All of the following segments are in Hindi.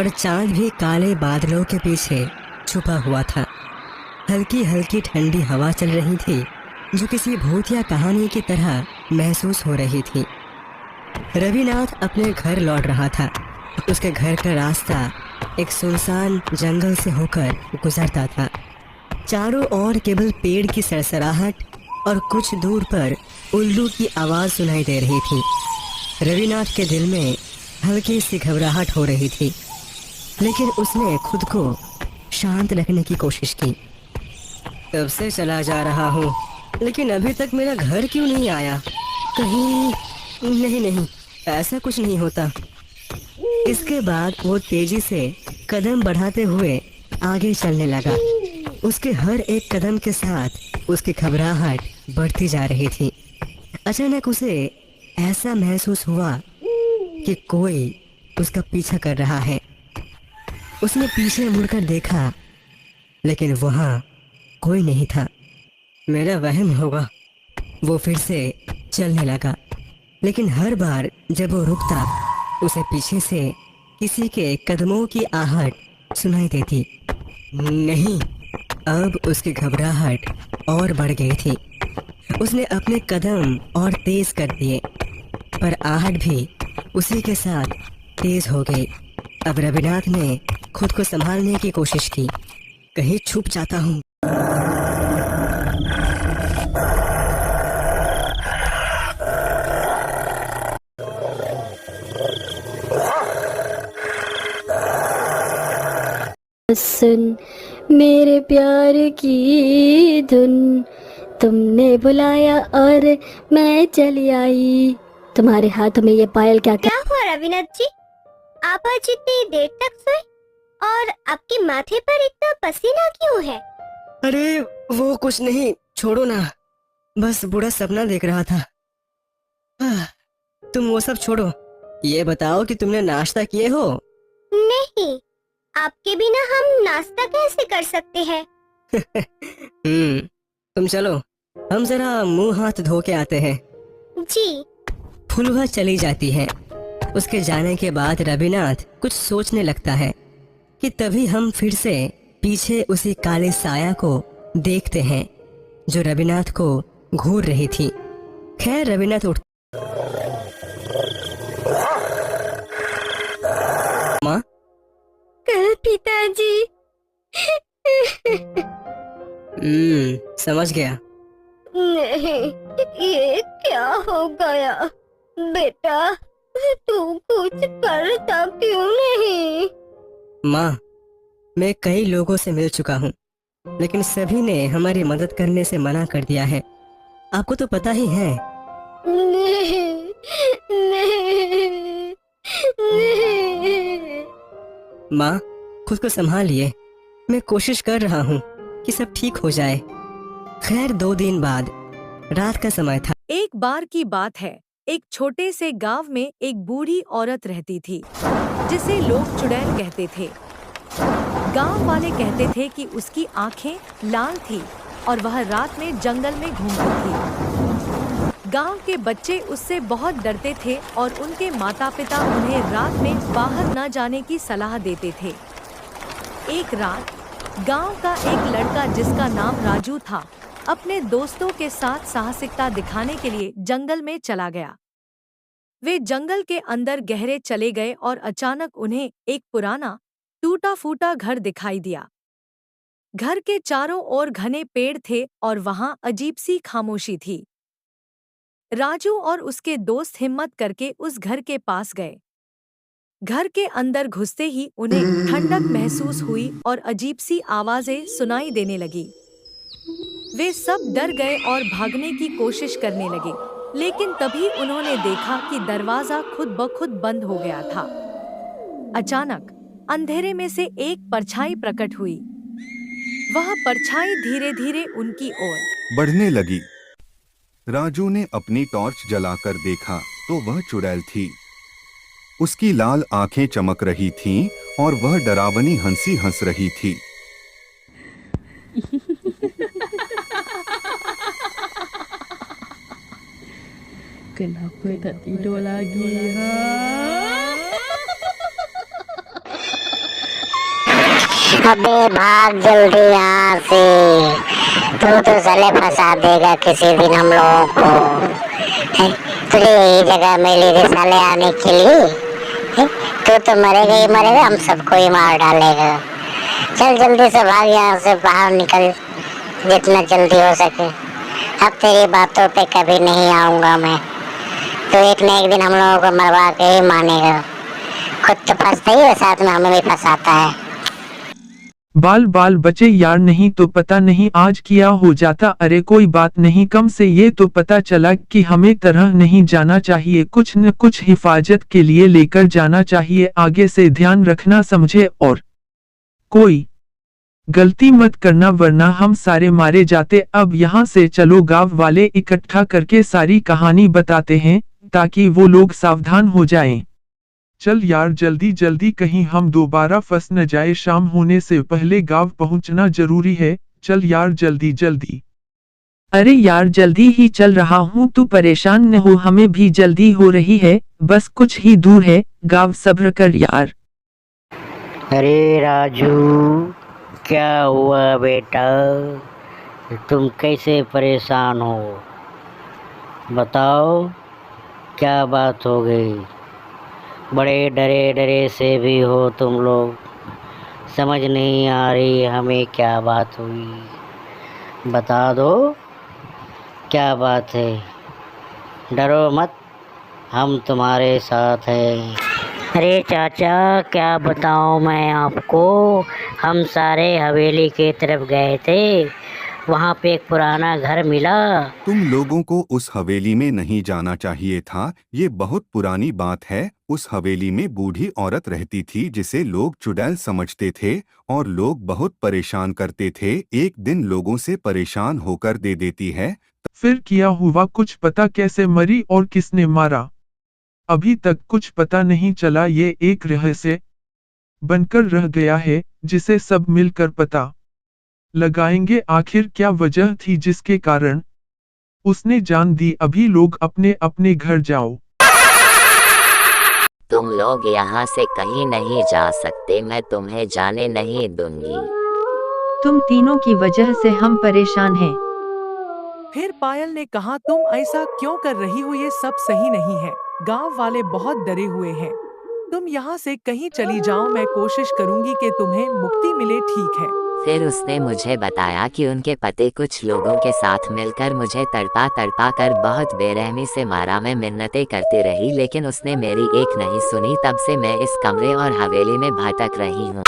और चांद भी काले बादलों के पीछे छुपा हुआ था। हल्की हल्की ठंडी हवा चल रही थी जो किसी भूतिया कहानी की तरह महसूस हो रही थी। रविनाथ अपने घर लौट रहा था। उसके घर का रास्ता एक सुनसान जंगल से होकर गुजरता था। चारों ओर केवल पेड़ की सरसराहट और कुछ दूर पर उल्लू की आवाज़ सुनाई दे रही थी। रविनाथ के दिल में हल्की सी घबराहट हो रही थी, लेकिन उसने खुद को शांत रखने की कोशिश की। कब से चला जा रहा हूँ, लेकिन अभी तक मेरा घर क्यों नहीं आया? कहीं नहीं, ऐसा कुछ नहीं होता। इसके बाद वो तेजी से कदम बढ़ाते हुए आगे चलने लगा। उसके हर एक कदम के साथ उसकी घबराहट बढ़ती जा रही थी। अचानक उसे ऐसा महसूस हुआ कि कोई उसका पीछा कर रहा है। उसने पीछे मुड़कर देखा, लेकिन वहाँ कोई नहीं था। मेरा वहम होगा। वो फिर से चलने लगा, लेकिन हर बार जब वो रुकता उसे पीछे से किसी के कदमों की आहट सुनाई देती। नहीं, अब उसकी घबराहट और बढ़ गई थी। उसने अपने कदम और तेज कर दिए, पर आहट भी उसी के साथ तेज हो गई। अब रविनाथ ने खुद को संभालने की कोशिश की। कहीं छुप जाता हूँ। सुन मेरे प्यार की धुन, तुमने बुलाया और मैं चली आई। तुम्हारे हाथों में ये पायल क्या हुआ रविनाथ जी? आप आज इतनी देर तक सोए और आपके माथे पर इतना पसीना क्यों है? अरे वो कुछ नहीं, छोड़ो ना। बस बुरा सपना देख रहा था। तुम वो सब छोड़ो, ये बताओ कि तुमने नाश्ता किए हो? नहीं, आपके बिना हम नाश्ता कैसे कर सकते हैं? तुम चलो, हम जरा मुंह हाथ धो के आते हैं। जी। फुलवा चली जाती है। उसके जाने के बाद रविनाथ कुछ सोचने लगता है कि तभी हम फिर से पीछे उसी काले साया को देखते हैं जो रविनाथ को घूर रही थी। खैर रविनाथ उठ। माँ? पिताजी। समझ गया। नहीं, ये क्या हो गया? बेटा, तू कुछ करता क्यों नहीं? माँ, मैं कई लोगों से मिल चुका हूँ, लेकिन सभी ने हमारी मदद करने से मना कर दिया है। आपको तो पता ही है। नहीं, नहीं, नहीं। माँ, खुद को संभालिए। मैं कोशिश कर रहा हूँ कि सब ठीक हो जाए। खैर 2 दिन बाद रात का समय था। एक बार की बात है, एक छोटे से गांव में एक बूढ़ी औरत रहती थी जिसे लोग चुड़ैल कहते थे। गांव वाले कहते थे कि उसकी आंखें लाल थी और वह रात में जंगल में घूमती थी। गांव के बच्चे उससे बहुत डरते थे और उनके माता पिता उन्हें रात में बाहर न जाने की सलाह देते थे। एक रात गांव का एक लड़का जिसका नाम राजू था अपने दोस्तों के साथ साहसिकता दिखाने के लिए जंगल में चला गया। वे जंगल के अंदर गहरे चले गए और अचानक उन्हें एक पुराना टूटा फूटा घर दिखाई दिया। घर के चारों ओर घने पेड़ थे और वहां अजीब सी खामोशी थी। राजू और उसके दोस्त हिम्मत करके उस घर के पास गए। घर के अंदर घुसते ही उन्हें ठंडक महसूस हुई और अजीब सी आवाजें सुनाई देने लगी। वे सब डर गए और भागने की कोशिश करने लगे, लेकिन तभी उन्होंने देखा कि दरवाजा खुद ब खुद बंद हो गया था। अचानक अंधेरे में से एक परछाई प्रकट हुई। वह परछाई धीरे धीरे उनकी ओर बढ़ने लगी। राजू ने अपनी टॉर्च जलाकर देखा तो वह चुड़ैल थी। उसकी लाल आंखें चमक रही थीं और वह डरावनी हंसी हंस रही थी। Kenapa tak tidur lagi, ha? अबे भाग जल्दी यहाँ से, तू तो साले फंसा देगा किसी दिन हम लोगों को। तुझे यही जगह मिली थी साले आने के लिए। तू तो मरेगा ही मरेगा, हम सबको ही मार डालेगा। चल जल्दी से भाग यहाँ से, बाहर निकल जितना जल्दी हो सके। अब तेरी बातों पे कभी नहीं आऊँगा मैं। तो एक न एक दिन हम लोगों को मरवा के ही मानेगा। खुद तो फंसता ही है, साथ में हमें भी फंसाता है। बाल बाल बचे यार, नहीं तो पता नहीं आज क्या हो जाता। अरे कोई बात नहीं, कम से ये तो पता चला कि हमें तरह नहीं जाना चाहिए, कुछ न कुछ हिफाजत के लिए लेकर जाना चाहिए। आगे से ध्यान रखना समझे, और कोई गलती मत करना वरना हम सारे मारे जाते। अब यहाँ से चलो, गांव वाले इकट्ठा करके सारी कहानी बताते हैं ताकि वो लोग सावधान हो जाएं। चल यार जल्दी जल्दी, कहीं हम दोबारा फंस न जाए। शाम होने से पहले गांव पहुंचना जरूरी है। चल यार जल्दी जल्दी। अरे यार जल्दी ही चल रहा हूँ, तू परेशान न हो, हमें भी जल्दी हो रही है, बस कुछ ही दूर है गांव, सब्र कर यार। अरे राजू, क्या हुआ बेटा? तुम कैसे परेशान हो? बताओ क्या बात हो गई? बड़े डरे डरे से भी हो तुम लोग। समझ नहीं आ रही हमें क्या बात हुई। बता दो क्या बात है। डरो मत, हम तुम्हारे साथ हैं। अरे चाचा, क्या बताऊं मैं आपको। हम सारे हवेली के तरफ गए थे, वहाँ पे एक पुराना घर मिला। तुम लोगों को उस हवेली में नहीं जाना चाहिए था, ये बहुत पुरानी बात है। उस हवेली में बूढ़ी औरत रहती थी जिसे लोग चुड़ैल समझते थे और लोग बहुत परेशान करते थे। एक दिन लोगों से परेशान होकर दे देती है। फिर क्या हुआ, कुछ पता कैसे मरी और किसने मारा? अभी तक कुछ पता नहीं चला, ये एक रहस्य बनकर रह गया है जिसे सब मिलकर पता लगाएंगे। आखिर क्या वजह थी जिसके कारण उसने जान दी। अभी लोग अपने अपने घर जाओ। तुम लोग यहाँ से कहीं नहीं जा सकते, मैं तुम्हें जाने नहीं दूंगी। तुम तीनों की वजह से हम परेशान हैं। फिर पायल ने कहा, तुम ऐसा क्यों कर रही हो, ये सब सही नहीं है। गांव वाले बहुत डरे हुए हैं, तुम यहाँ से कहीं चली जाओ, मैं कोशिश करूंगी कि तुम्हें मुक्ति मिले, ठीक है। फिर उसने मुझे बताया कि उनके पति कुछ लोगों के साथ मिलकर मुझे तड़पा तड़पा कर बहुत बेरहमी से मारा। मैं मिन्नतें करती रही लेकिन उसने मेरी एक नहीं सुनी। तब से मैं इस कमरे और हवेली में भटक रही हूँ।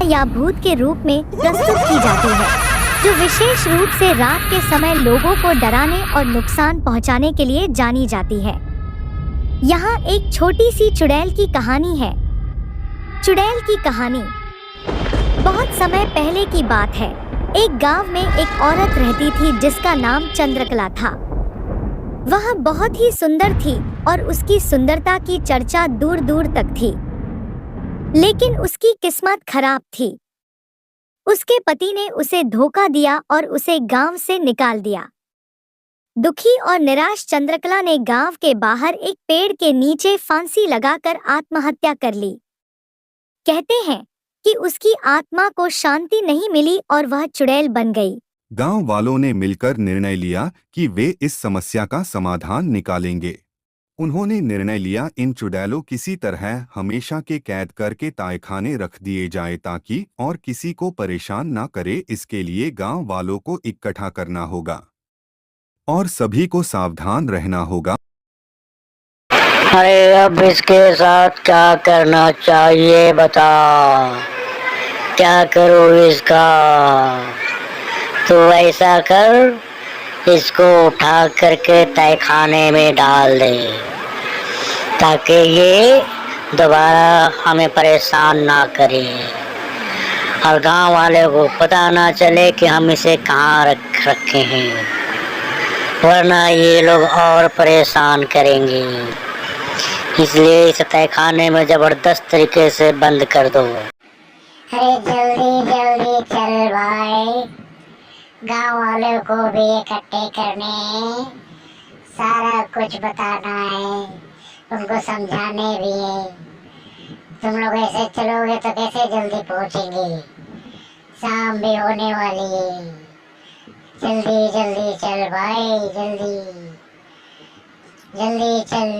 या भूत के रूप में प्रस्तुत की जाती है, जो विशेष रूप से रात के समय लोगों को डराने और नुकसान पहुंचाने के लिए जानी जाती है। यहाँ एक छोटी सी चुड़ैल की कहानी है। चुड़ैल की कहानी बहुत समय पहले की बात है। एक गांव में एक औरत रहती थी जिसका नाम चंद्रकला था। वह बहुत ही सुंदर थी और उसकी सुंदरता की चर्चा दूर दूर तक थी। लेकिन उसकी किस्मत खराब थी। उसके पति ने उसे धोखा दिया और उसे गांव से निकाल दिया। दुखी और निराश चंद्रकला ने गांव के बाहर एक पेड़ के नीचे फांसी लगाकर आत्महत्या कर ली। कहते हैं कि उसकी आत्मा को शांति नहीं मिली और वह चुड़ैल बन गई। गांव वालों ने मिलकर निर्णय लिया कि वे इस समस्या का समाधान निकालेंगे। उन्होंने निर्णय लिया, इन चुड़ैलों किसी तरह हमेशा के कैद करके तायखाने रख दिए जाए ताकि और किसी को परेशान ना करे। इसके लिए गांव वालों को इकट्ठा करना होगा और सभी को सावधान रहना होगा। अरे अब इसके साथ क्या करना चाहिए बता, क्या करो इसका? तो ऐसा कर, इसको उठा करके तहखाने में डाल दे ताकि ये दोबारा हमें परेशान ना करे और गांव वाले को पता ना चले कि हम इसे कहाँ रखे हैं, वरना ये लोग और परेशान करेंगे। इसलिए इस तहखाने में जबरदस्त तरीके से बंद कर दो। अरे जल्दी जल्दी चल भाई, गांव वालों को भी इकट्ठे करने, सारा कुछ बताना है, उनको समझाने भी है। तुम लोग ऐसे चलोगे तो कैसे जल्दी पहुंचेंगे, शाम भी होने वाली है। जल्दी जल्दी चल भाई, जल्दी जल्दी चल।